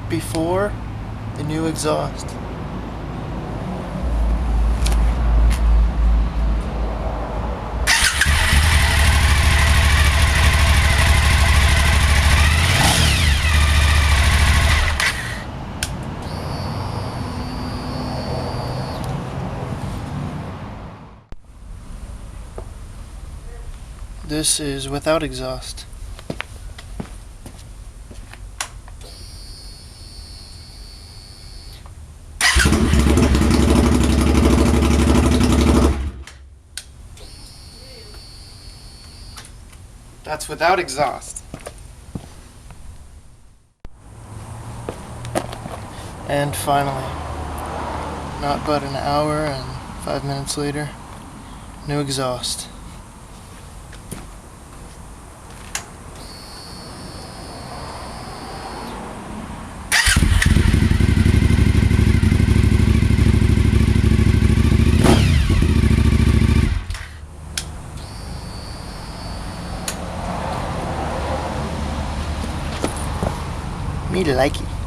before the new exhaust. This is without exhaust. That's without exhaust. And finally, not but an hour and 5 minutes later, new exhaust. Me like it.